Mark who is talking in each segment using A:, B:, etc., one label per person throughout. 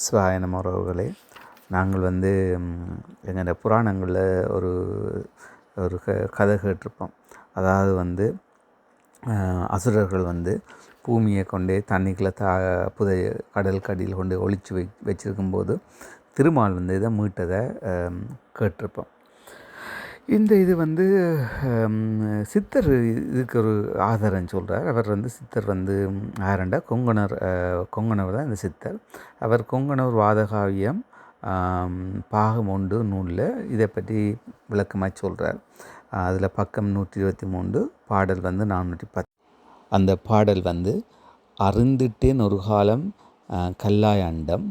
A: சிவாய உறவுகளே, நாங்கள் எங்களோட புராணங்களில் ஒரு ஒரு கதை கேட்டிருப்போம். அதாவது அசுரர்கள் பூமியை கொண்டே தண்ணிக்குள்ளே கடல் கடியில் கொண்டு ஒழிச்சு வச்சிருக்கும்போது திருமால் இதை மீட்டதை கேட்டிருப்போம். இந்த இது சித்தர் இதுக்கு ஒரு ஆதாரம் சொல்கிறார். அவர் சித்தர் யாருண்டா கொங்கணவர் தான் இந்த சித்தர். அவர் கொங்கணவர் வாதகாவியம் பாகம் 1 நூலில் இதை பற்றி விளக்கமாக சொல்கிறார். அதில் பக்கம் 123 பாடல் 410. அந்த பாடல் அறிந்திட்டேன் ஒரு காலம் கல்லாய் அண்டம்,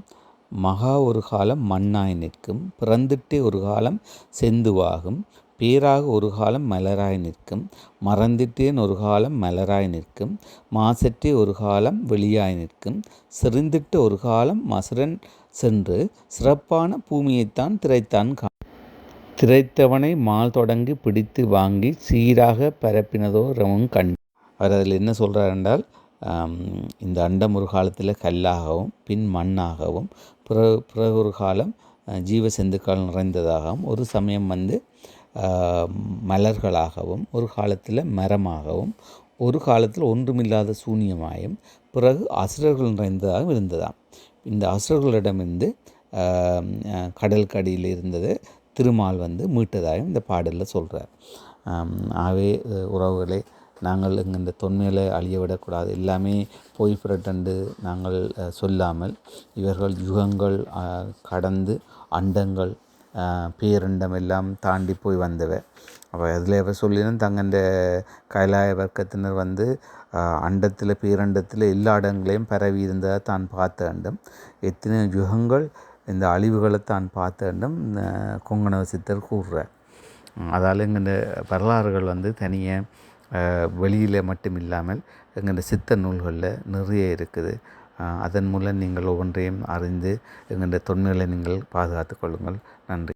A: மகா ஒரு காலம் மண்ணாய் நிற்கும், பிறந்திட்டே ஒரு காலம் செந்துவாகும், பேராக ஒரு காலம் மலராய் நிற்கும், மறந்திட்டேன் ஒரு காலம் மலராய் நிற்கும், மாசற்றே ஒரு காலம் வெளியாய் நிற்கும், செறிந்திட்ட ஒரு காலம் மசுரன் சென்று சிறப்பான பூமியைத்தான் திரைத்தான் திரைத்தவனை மால் தொடங்கி பிடித்து வாங்கி சீராக பரப்பினதோ ரமும் கண்டு. அவர் அதில் என்ன சொல்கிறார் என்றால், இந்த அண்டம் ஒரு காலத்தில் கல்லாகவும் பின் மண்ணாகவும் பிறகு ஒரு காலம் ஜீவ செந்துக்கள் நிறைந்ததாகவும் ஒரு சமயம் மலர்களாகவும் ஒரு காலத்தில் மரமாகவும் ஒரு காலத்தில் ஒன்றுமில்லாத சூன்யமாயும் பிறகு அசுரர்கள் நிறைந்ததாகவும் இருந்ததாம். இந்த அசுரர்களிடமிருந்து கடல் கடியில் இருந்தது திருமால் மீட்டதாகவும் இந்த பாடலில் சொல்கிறார். ஆகவே உறவுகளே, நாங்கள் இந்த தொன்மையில் அழிய விடக்கூடாது. எல்லாமே பொய் புரட்டண்டு நாங்கள் சொல்லாமல், இவர்கள் யுகங்கள் கடந்து அண்டங்கள் பேரண்டம் எல்லாம் தாண்டி போய் வந்தவை. அப்போ அதில் எவர் சொல்லினும் தங்கண்ட கைலாய வர்க்கத்தினர் அண்டத்தில் பேரண்டத்தில் எல்லா இடங்களையும் பரவி இருந்ததை தான் பார்த்த அண்டம். எத்தனை யுகங்கள் இந்த அழிவுகளை தான் பார்த்த அண்டம் கொங்கணவ சித்தர் கூறுறார். அதால் எங்கள் வரலாறுகள் தனியாக வெளியில் மட்டும் இல்லாமல் எங்கள் சித்த நூல்களில் நிறைய இருக்குது. அதன் மூலம் நீங்கள் ஒவ்வொன்றையும் அறிந்து எங்கள் தொன்மைகளை நீங்கள் பாதுகாத்து கொள்ளுங்கள். நன்றி.